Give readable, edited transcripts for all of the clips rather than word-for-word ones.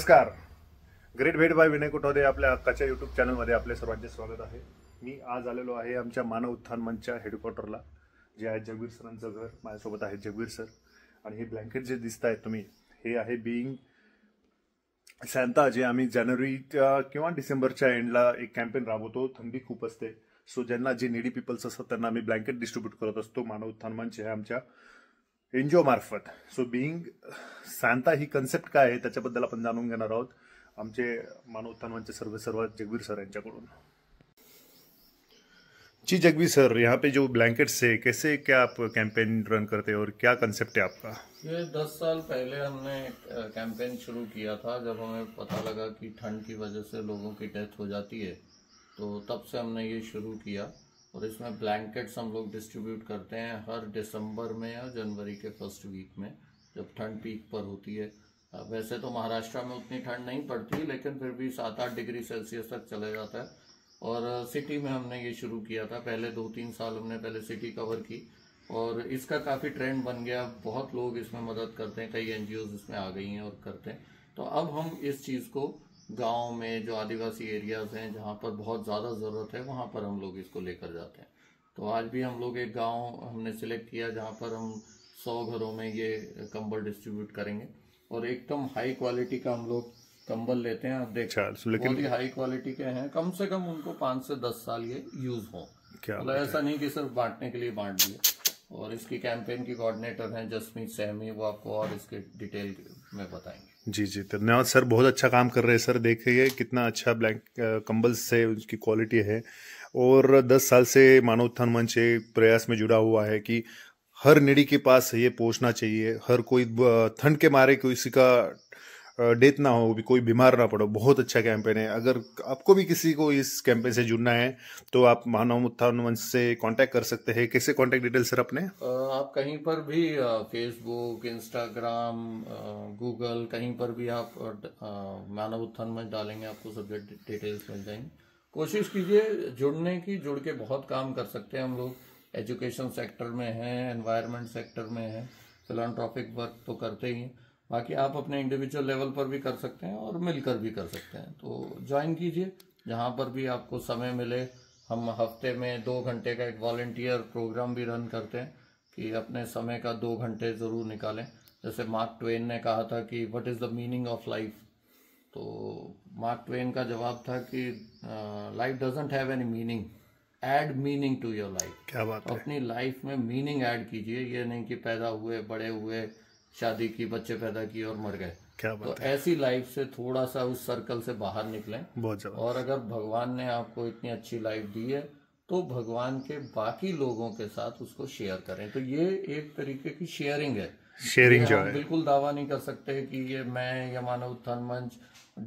नमस्कार. ग्रेट भेट बाय विनय कोठावदे आपल्या हक्काच्या यूट्यूब चॅनलमध्ये आपले सर्वांचे स्वागत आहे. मी आज आलेलो आहे आमच्या मानव उत्थान मंचच्या हेडक्वार्टरला, जे आहे जगवीर सरांचं घर. माझ्यासोबत आहे जगवीर सर. आणि हे ब्लँकेट जे दिसत आहेत तुम्ही, हे आहे बिईंग सॅन्टा, जे आम्ही जानेवारी किंवा डिसेंबरच्या एंडला एक कॅम्पेन राबवतो. थंडी खूप असते, सो ज्यांना जे नीडी पीपल्स असतात त्यांना आम्ही ब्लँकेट डिस्ट्रीब्यूट करत असतो. मानव उत्थान मंच आहे आमच्या एनजीओ मार्फत. सो बिईंग सॅन्टा ही कन्सेप्ट काय आहे त्याच्याबद्दल आपण जाणून घेणार आहोत आमचे मानव उत्थान मंच सर्व जगवीर सर यांच्याकडून. जी जगवीर सर, यहाँ पे जो ब्लैंकेट्स है कैसे क्या आप कैंपेन रन करते हैं और क्या कंसेप्ट है आपका? ये 10 साल पहले हमने कैंपेन शुरू किया था, जब हमें पता लगा कि ठंड की वजह से लोगों की डेथ हो जाती है, तो तब से हमने ये शुरू किया. और इसमें ब्लैंकेट्स हम लोग डिस्ट्रीब्यूट करते हैं हर दिसंबर में या जनवरी के फर्स्ट वीक में, जब ठंड पीक पर होती है. वैसे तो महाराष्ट्र में उतनी ठंड नहीं पड़ती, लेकिन फिर भी 7-8 डिग्री सेल्सियस तक चले जाता है. और सिटी में हमने ये शुरू किया था. पहले 2-3 साल हमने पहले सिटी कवर की और इसका काफ़ी ट्रेंड बन गया. बहुत लोग इसमें मदद करते हैं, कई एनजीओज इसमें आ गई हैं और करते हैं. तो अब हम इस चीज़ को गांव में, जो आदिवासी एरियाज हैं जहाँ पर बहुत ज़्यादा ज़रूरत है, वहाँ पर हम लोग इसको लेकर जाते हैं. तो आज भी हम लोग एक गाँव हमने सिलेक्ट किया जहाँ पर हम 100 घरों में ये कंबल डिस्ट्रीब्यूट करेंगे. और एकदम हाई क्वालिटी का हम लोग कंबल लेते हैं. आप देखिए बहुत ही हाई क्वालिटी के हैं. कम से कम उनको 5 से 10 साल ये यूज हो. मतलब ऐसा नहीं कि सिर्फ बांटने के लिए बांट दिए. और इसकी कैंपेन की कोऑर्डिनेटर हैं जसमीत सहमी, वो आपको और इसके डिटेल में बताएंगे. जी जी, धन्यवाद सर. बहुत अच्छा काम कर रहे हैं सर. देखिए कितना अच्छा कंबल से उसकी क्वालिटी है. और 10 साल से मानव उत्थान मंच प्रयास में जुड़ा हुआ है कि हर नीडी के पास ये पहुंचना चाहिए. हर कोई ठंड के मारे किसी का डेथ ना हो, कोई बीमार ना पड़ो. बहुत अच्छा कैंपेन है. अगर आपको भी किसी को इस कैंपेन से जुड़ना है तो आप मानव उत्थान मंच से कांटेक्ट कर सकते हैं. कैसे कांटेक्ट डिटेल सर अपने? आप कहीं पर भी फेसबुक, इंस्टाग्राम, गूगल, कहीं पर भी आप मानव उत्थान मंच डालेंगे, आपको सब डिटेल्स मिल जाएंगे. कोशिश कीजिए जुड़ने की. जुड़ के बहुत काम कर सकते हैं हम लोग. एजुकेशन सेक्टर में हैं, एनवायरनमेंट सेक्टर में हैं, फिलैंथ्रोपिक वर्क तो करते ही हैं. बाकी आप अपने इंडिविजुअल लेवल पर भी कर सकते हैं और मिलकर भी कर सकते हैं. तो ज्वाइन कीजिए जहाँ पर भी आपको समय मिले. हम हफ्ते में 2 घंटे का एक वॉलंटियर प्रोग्राम भी रन करते हैं कि अपने समय का 2 घंटे ज़रूर निकालें. जैसे मार्क ट्वेन ने कहा था कि what is the meaning of life. तो मार्क ट्वेन का जवाब था कि life doesn't have any meaning, add meaning to your life. क्या बात है. अपनी लाइफ में मीनिंग ऐड कीजिए. ये नहीं कि पैदा हुए, बड़े हुए, शादी की, बच्चे पैदा किए और मर गए. क्या बात तो ऐसी लाइफ से थोड़ा सा उस सर्कल से बाहर निकलें. बहुत ज्यादा. और अगर भगवान ने आपको इतनी अच्छी लाइफ दी है तो भगवान के बाकी लोगों के साथ उसको शेयर करें. तो ये एक तरीके की शेयरिंग है. शेयरिंग जो है, बिल्कुल दावा नहीं कर सकते कि ये मैं या मानव उत्थान मंच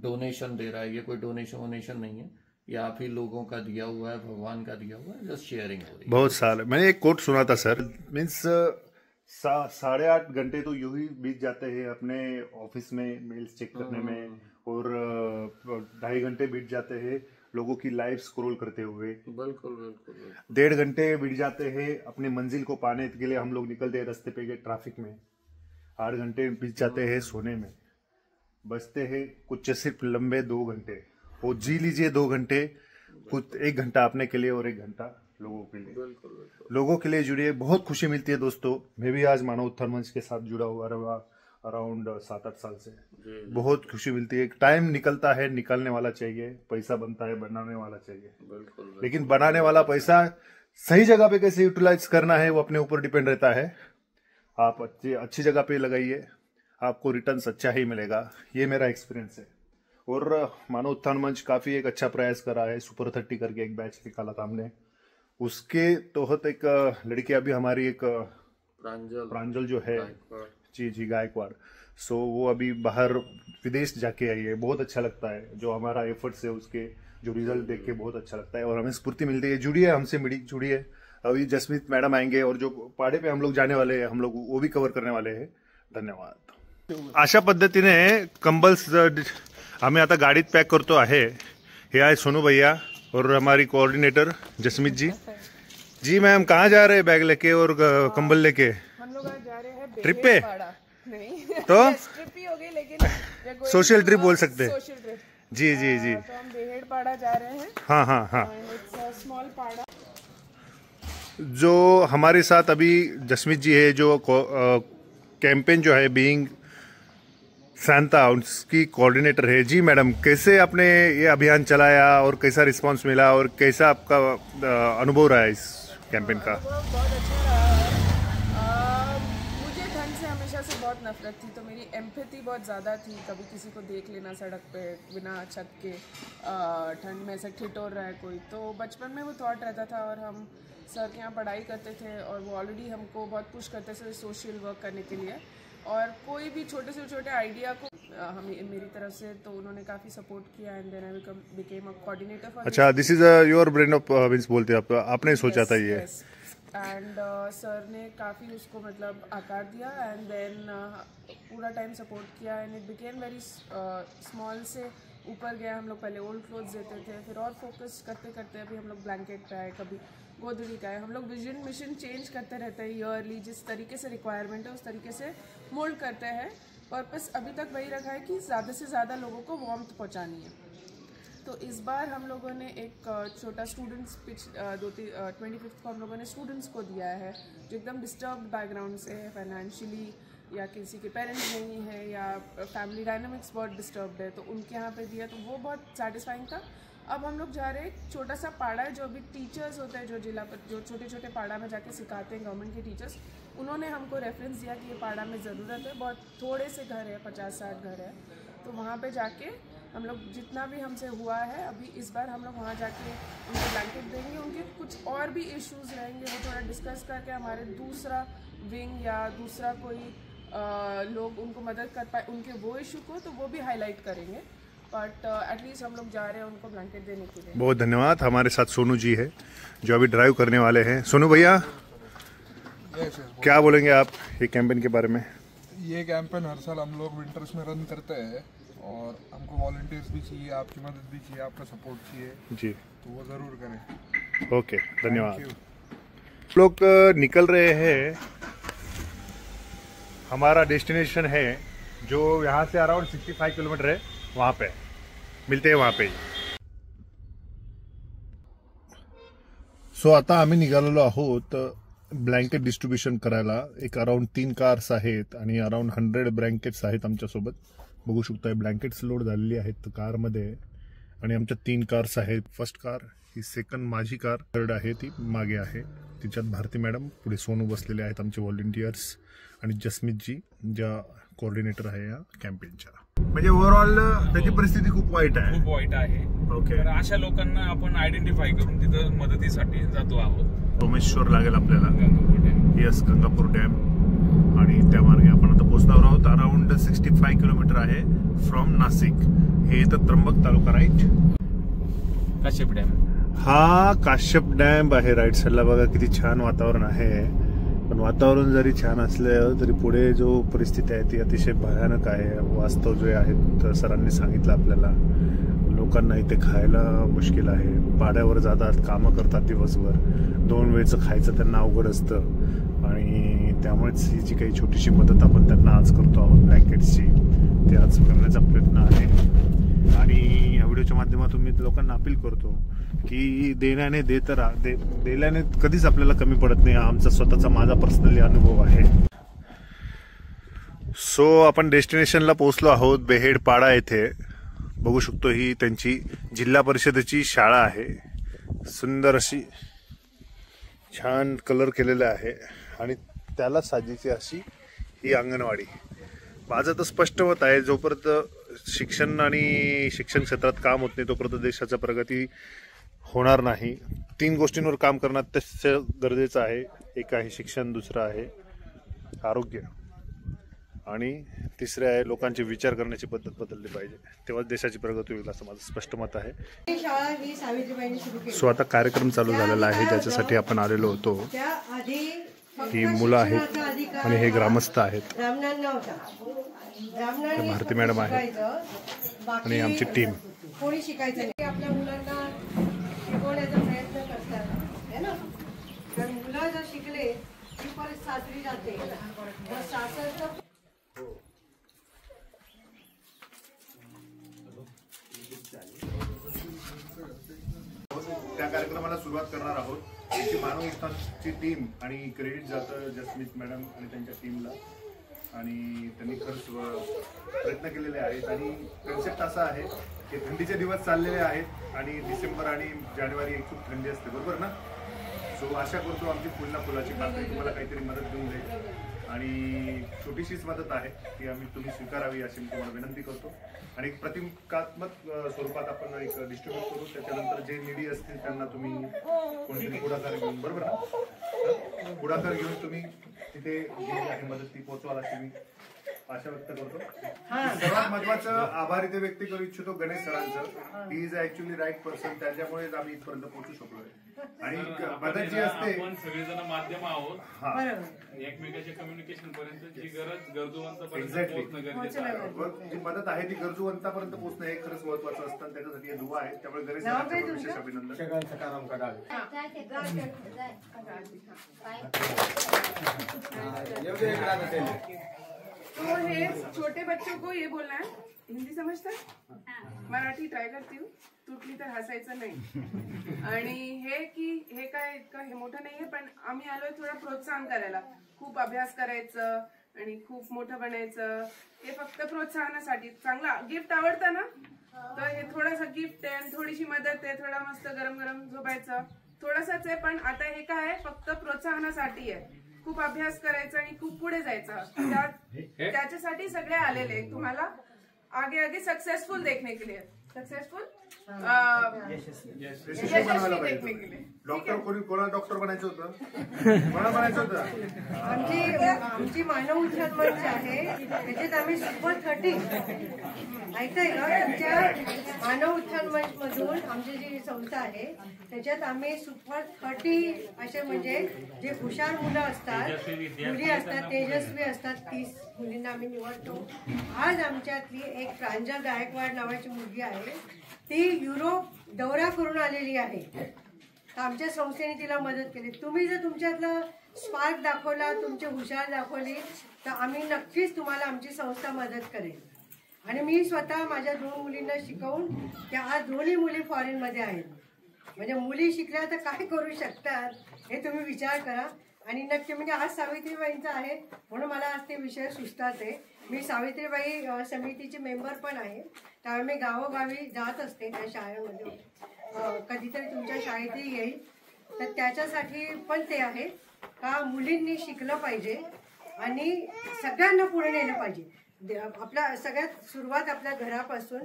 डोनेशन दे रहा है. ये कोई डोनेशन नहीं है. ये आप ही लोगों का दिया हुआ है, भगवान का दिया हुआ है. जस्ट शेयरिंग हो रही है. बहुत साल. मैंने एक कोट सुना था सर, मीन्स 8.5 घंटे तो यूं ही बीत जाते हैं अपने ऑफिस में मेल्स चेक करने में, और 2.5 घंटे बीत जाते हैं लोगों की लाइफ स्क्रॉल करते हुए. बिल्कुल. 1.5 घंटे बीत जाते हैं अपने मंजिल को पाने के लिए. हम लोग निकलते हैं रास्ते पे ट्रैफिक में. 8 घंटे बीत जाते हैं सोने में. बचते हैं कुछ सिर्फ लंबे 2 घंटे. वो जी लीजिए 2 घंटे. कुछ 1 घंटा अपने के लिए और 1 घंटा लोगों के लिए. बिल्कुल. लोगों के लिए जुड़िए. बहुत खुशी मिलती है दोस्तों. मैं भी आज मानव उत्थान मंच के साथ जुड़ा हुआ रहा अराउंड 7-8 साल से. बहुत खुशी मिलती है. टाइम निकलता है, निकलने वाला चाहिए. पैसा बनता है, बनाने वाला चाहिए. बिल्कुल. लेकिन बनाने वाला पैसा सही जगह पे कैसे यूटिलाइज करना है वो अपने ऊपर डिपेंड रहता है. आप अच्छी जगह पे लगाइए, आपको रिटर्न अच्छा ही मिलेगा. ये मेरा एक्सपीरियंस है. और मानव उत्थान मंच काफी एक अच्छा प्रयास करा है. सुपर 30 करके एक बैच निकाला था हमने. उसके तहत एक लड़की अभी हमारी एक प्रांजल जो है, जी गायकवाड़. सो वो अभी बाहर विदेश जाके आई है. बहुत अच्छा लगता है जो हमारा एफर्ट्स है, उसके जो रिजल्ट देख के बहुत अच्छा लगता है और हमें स्फूर्ति मिलती है. जुड़िए हमसे, जुड़िए. अभी जसमीत मैडम आएंगे और जो पहाड़े पे हम लोग जाने वाले हैं, हम लोग वो भी कवर करने वाले हैं. धन्यवाद. अशा पद्धतीने कंबल्स आम्ही आता गाडीत पॅक करतो आहे. हे आहे सोनू भैया और हमारी कोऑर्डिनेटर जसमीत जी. जी मैम, कहाँ जा रहे हैं बैग लेके और कंबल लेके? हम लोग आज जा रहे हैं ट्रिप पे. नहीं तो ट्रिप ही हो गई, लेकिन सोशल ट्रिप बोल सकते हैं। Social trip. जी जी जी। तो हम बेहेड़ पाड़ा जा रहे हैं। हाँ हाँ हाँ। स्मॉल पाड़ा। जो हमारे साथ अभी जसमीत जी है, जो कैंपेन जो है बीइंग सांता उसकी कोऑर्डिनेटर है। जी मैडम, कैसे आपने ये अभियान चलाया और कैसा रिस्पांस मिला और कैसा आपका अनुभव रहा है इस कैंपेन का? बहुत अच्छा रहा है। मुझे ठंड से हमेशा से बहुत नफरत थी, तो मेरी एम्पैथी बहुत ज़्यादा थी। कभी किसी को देख लेना सड़क पे बिना छत के, ठंड में ऐसे ठिठुर रहा है कोई, तो बचपन में वो थॉट रहता था। और हम सर के यहाँ पढ़ाई करते थे और वो ऑलरेडी हमको बहुत पुश करते थे सोशल वर्क करने के लिए। और कोई भी छोटे से छोटे आइडिया को हमें मेरी तरफ से तो उन्होंने काफ़ी सपोर्ट किया। And then I became a coordinator for. अच्छा, this is your brain of means बोलते हैं आपने सोचा था ये? एंड सर ने काफ़ी उसको मतलब आकार दिया। एंड देन पूरा टाइम सपोर्ट किया। And it became very small से ऊपर गया। हम लोग पहले ओल्ड क्लोथ्स देते थे, फिर और फोकस करते करते अभी हम लोग ब्लैंकेट पे आए, कभी गोदड़ी का है। हम लोग विजन मिशन चेंज करते रहते हैं ईयरली, जिस तरीके से रिक्वायरमेंट है उस तरीके से मोल्ड करते हैं। पर्पस अभी तक वही रखा है कि ज़्यादा से ज़्यादा लोगों को वार्मथ पहुंचानी है। तो इस बार हम लोगों ने एक छोटा स्टूडेंट्स पिच 25th को हम लोगों ने स्टूडेंट्स को दिया है, जो एकदम डिस्टर्ब बैकग्राउंड से है फाइनेंशियली, या किसी के पेरेंट्स नहीं है, या फैमिली डायनामिक्स बहुत डिस्टर्ब्ड है, तो उनके यहाँ पे दिया, तो वो बहुत सेटिस्फाइंग था। अब हम लोग जा रहे हैं, एक छोटा सा पाड़ा है, जो अभी टीचर्स होते हैं जो जिला पर जो छोटे छोटे पाड़ा में जाके सिखाते हैं गवर्नमेंट के टीचर्स, उन्होंने हमको रेफरेंस दिया कि ये पाड़ा में ज़रूरत है, बहुत थोड़े से घर है, 50-60 घर है। तो वहाँ पे जाके हम लोग जितना भी हमसे हुआ है, अभी इस बार हम लोग वहाँ जाके उनको ब्लैंकेट देंगे। उनके कुछ और भी इश्यूज़ रहेंगे, वो थोड़ा डिस्कस करके हमारे दूसरा विंग या दूसरा कोई लोग उनको मदद कर पाए उनके वो इशू को, तो वो भी हाईलाइट करेंगे। बट एटलीस्ट हम लोग जा रहे हैं उनको ब्लैंकेट देने के लिए। बहुत धन्यवाद। हमारे साथ सोनू जी है जो अभी ड्राइव करने वाले हैं। सोनू भैया, क्या बोलेंगे आप ये कैंपेन के बारे में? ये कैंपेन हर साल हम लोग विंटर्स में रन करते हैं और हमको वॉलंटियर्स भी चाहिए, आपकी मदद भी चाहिए, आपका सपोर्ट चाहिए जी, तो वो ज़रूर करें। ओके, धन्यवाद। लोग निकल रहे हैं, हमारा डेस्टिनेशन है जो यहाँ से अराउंड 65 किलोमीटर है, वहाँ पे मिलते हैं वहाँ पे। सो आता आम्ही निघालेलो आहोत ब्लँकेट डिस्ट्रीब्युशन करायला। एक अराउंड 3 कार्स आहेत आणि अराउंड 100 ब्लँकेट्स आहेत आमच्यासोबत. बघू शकताय ब्लँकेट्स लोड झालेली आहेत कारमध्ये आणि आमच्या 3 कार्स आहेत. फर्स्ट कार ही, सेकंड माझी कार, थर्ड आहे ती मागे आहे, तिच्यात भारती मॅडम, पुढे सोनू बसलेले आहेत आमचे व्हॉलंटियर्स, आणि जसमीत जी ज्या कोऑर्डिनेटर आहे या कॅम्पेनच्या. म्हणजे ओव्हरऑल त्याची परिस्थिती खूप वाईट आहे. ओके, तर अशा लोकांना आपण आयडेंटिफाय करून तिथं मदतीसाठी जातो आहोत. सोमेश्वर लागेल आपल्याला, यस, गंगापूर डॅम, आणि त्या मार्गे आपण आता पोहोचणार आहोत. अराउंड 65 किलोमीटर आहे फ्रॉम नाशिक. हे तर त्र्यंबक तालुका, राईट? काश्यप डॅम, हा काश्यप डॅम आहे राईट साईडला. बघा किती छान वातावरण आहे. पण वातावरण जरी छान असलं तरी पुढे जो परिस्थिती आहे ती अतिशय भयानक आहे. वास्तव जे आहेत सरांनी सांगितलं आपल्याला, लोकांना इथे खायला मुश्किल आहे. पाड्यावर जातात, कामं करतात दिवसभर, 2 वेळचं खायचं त्यांना अवघड असतं, आणि त्यामुळेच ही जी काही छोटीशी मदत आपण त्यांना आज करतो आहोत ब्लँकेट्सची, ते आज करण्याचा प्रयत्न आहे. आणि या व्हिडिओच्या माध्यमातून मी लोकांना अपील करतो की देण्याने दिल्याने कधीच आपल्याला कमी पडत नाही. हा आमचा स्वतःचा, माझा पर्सनली अनुभव आहे. सो आपण डेस्टिनेशनला पोहोचलो आहोत, बेहेड पाडा येथे. बघू शकतो ही त्यांची जिल्हा परिषदेची शाळा आहे. सुंदर अशी छान कलर केलेला आहे आणि त्याला साजेची अशी ही अंगणवाडी. माझं तर स्पष्ट मत आहे, जोपर्यंत शिक्षण आणि शिक्षण क्षेत्रात काम होत नाही तोपर्यंत देशाची प्रगती होणार नाही. 3 गोष्टींवर काम करणं अत्यंत गरजेचं आहे. एक आहे शिक्षण, दुसरं आहे आरोग्य, आणि तिसरे आहे लोकांचे विचार करण्याची पद्धत बदलली पाहिजे, तेव्हाच देशाची प्रगती होईल, असं माझं स्पष्ट मत आहे. सो आता कार्यक्रम चालू झालेला आहे, ज्याच्यासाठी आपण आलेलो होतो. ही मुलं आहेत आणि हे ग्रामस्थ आहेत. भारती मॅडम आहेत आणि आमची टीम. कोणी शिकायचं नाही, आपल्या मुलांना शिकवण्याचा प्रयत्न करतात है ना. तर मुलं जर शिकले की परत सासरी जाते, मग सासरचं त्या कार्यक्रमाला सुरुवात करणार आहोत. त्याची मानव उत्थानची टीम आणि क्रेडिट जातं जसमीत मॅडम आणि त्यांच्या टीमला. आणि त्यांनी खरंच प्रयत्न केलेले आहेत. आणि कन्सेप्ट असा आहे की थंडीचे दिवस चाललेले आहेत आणि डिसेंबर आणि जानेवारी खूप थंडी असते, बरोबर ना. सो आशा करतो आमची फुलाची पाकळी तुम्हाला काहीतरी मदत देऊन जाईल. आणि छोटीशीच मदत आहे ती तुम्ही स्वीकारावी अशी मी तुम्हाला विनंती करतो. आणि एक प्रतिकात्मक स्वरूपात आपण एक डिस्ट्रीब्यूट करू. त्याच्यानंतर जे निडी असतील त्यांना तुम्ही कोणतरी पुढाकार घेऊन, बरोबर ना, पुढाकार घेऊन तुम्ही तिथे जी आहे मदत ती पोहोचवाल अशी मी आशा व्यक्त करतो. सर्वात महत्वाचं आभार इथे व्यक्त करू इच्छितो गणेश सरांचं. He is actually right person. त्याच्यामुळेच आम्ही इथपर्यंत पोहोचू शकलोय. आणि मदत जी असते, आपण सगळेजण माध्यम आहोत, एकमेकाच्या कम्युनिकेशन पर्यंत जी गरज गरजूवंतापर्यंत पोहोचणं गरजेचं आहे. जी मदत आहे ती गरजूवंतापर्यंत पोहोचणं हे खरंच महत्वाचं असतं. त्याच्यासाठी हे दुवा आहे. त्यामुळे गणेश सरांचं विशेष अभिनंदन. तो हे छोटे बच्चों को ये बोलना है. हिंदी समजतात? मराठी ट्राय करती हूँ. तुटली तर हसायचं नाही. आणि हे काय इतकं हे मोठं नाहीये, पण आम्ही आलोय थोडं प्रोत्साहन करायला. खूप अभ्यास करायचं आणि खूप मोठं बनायचं हे फक्त प्रोत्साहनासाठी. चांगला गिफ्ट आवडतं ना, तर हे थोडंसं गिफ्ट आहे आणि थोडीशी मदत आहे. थोडा मस्त गरम गरम झोपायचं थोडंसंच आहे, पण आता हे काय आहे फक्त प्रोत्साहनासाठी आहे. खूप अभ्यास करायचा आणि खूप पुढे जायचं. त्याच्यासाठी सगळे आलेले तुम्हाला आगे सक्सेसफुल देखने के लिए. सक्सेसफुल देखने के लिए. डॉक्टर कोणाला डॉक्टर बनायचं होतं? कोणाला बनायचं होतं? आमची मानव उत्थान मंच आहे, त्याच्यात आम्ही सुपर 30 ऐकताय का? तुमच्या मानव उत्थान मंच मधून आमची जी संस्था आहे त्याच्यात आम्ही सुपर 30 असे म्हणजे जे हुशार मुलं असतात, मुली असतात, तेजस्वी असतात, 30 मुलींना आम्ही निवडतो. आज आमच्यातली एक प्रांजल गायकवाड नावाची मुलगी आहे, ती युरोप दौरा करून आलेली आहे. तर आमच्या संस्थेने तिला मदत केली. तुम्ही जर तुमच्यातलं स्पार्क दाखवला, तुमची हुशार दाखवली, तर आम्ही नक्कीच तुम्हाला आमची संस्था मदत करेल. आणि मी स्वतः माझ्या 2 मुलींना शिकवून त्या आज दोन्ही मुली फॉरेनमध्ये आहेत. म्हणजे मुली शिकल्या तर काय करू शकतात हे तुम्ही विचार करा. आणि नक्की म्हणजे आज सावित्रीबाईंचा आहे म्हणून मला आज ते विषय सुचतात आहे. मी सावित्रीबाई समितीचे मेंबर पण आहे. त्यामुळे मी गावोगावी जात असते त्या शाळेमध्ये. कधीतरी तुमच्या शाळेतही येईल. तर त्याच्यासाठी पण ते आहे का मुलींनी शिकलं पाहिजे आणि सगळ्यांना पुढे नेलं पाहिजे. आपल्या सगळ्यात सुरुवात आपल्या घरापासून,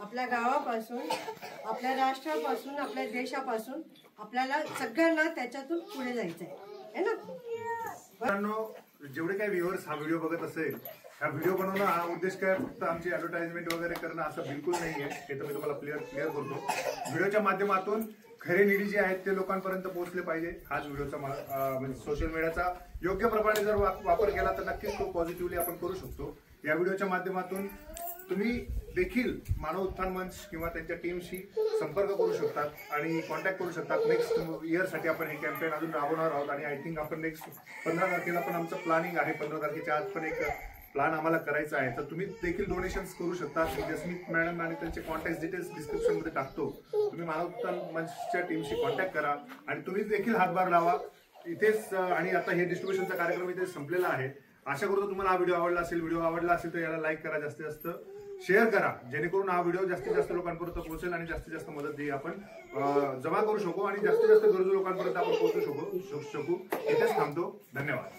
आपल्या गावापासून, आपल्या राष्ट्रापासून, आपल्या देशापासून आपल्याला सगळ्यांना त्याच्यातून पुढे जायचं आहे ना. जेवढे काही व्ह्युअर्स हा व्हिडिओ बघत असेल, हा व्हिडिओ बनवणं हा उद्देश काय फक्त आमची ऍडव्हर्टाइजमेंट वगैरे करणं असं बिलकुल नाहीये. हे तर मी तुम्हाला क्लिअर करतो. व्हिडिओच्या माध्यमातून खरे निधी जे आहेत ते लोकांपर्यंत पोहोचले पाहिजे. हाच व्हिडिओचा म्हणजे सोशल मीडियाचा योग्य प्रमाणे जर वापर केला तर नक्कीच तो पॉझिटिव्हली आपण करू शकतो. या व्हिडिओच्या माध्यमातून तुम्ही देखील मानव उत्थान मंच किंवा त्यांच्या टीमशी संपर्क करू शकतात आणि कॉन्टॅक्ट करू शकतात. नेक्स्ट इयरसाठी आपण हे कॅम्पेन अजून राबवणार आहोत. आणि आय थिंक आपण नेक्स्ट 15 तारखेला पण आमचं प्लॅनिंग आहे. 15 तारखेच्या आज पण एक प्लॅन आम्हाला करायचा आहे. तर तुम्ही देखील डोनेशन्स करू शकता. जसमीत मॅडम आणि त्यांचे कॉन्टॅक्ट डिटेल्स डिस्क्रिप्शन मध्ये टाकतो. तुम्ही मानव उत्थान मंचच्या टीमशी कॉन्टॅक्ट करा आणि तुम्ही देखील हातभार लावा इथेच. आणि आता हे डिस्ट्रीब्युशनचा कार्यक्रम इथे संपलेला आहे. आशा करतो तुम्हाला हा व्हिडिओ आवडला असेल. व्हिडिओ आवडला असेल तर याला लाईक करा, जास्तीत जास्त शेअर करा, जेणेकरून हा व्हिडिओ जास्तीत जास्त लोकांपर्यंत पोहोचेल आणि जास्तीत जास्त मदत आपण जमा करू शकू आणि जास्तीत जास्त गरजू लोकांपर्यंत आपण पोहोचू शकू. इथेच थांबतो. धन्यवाद.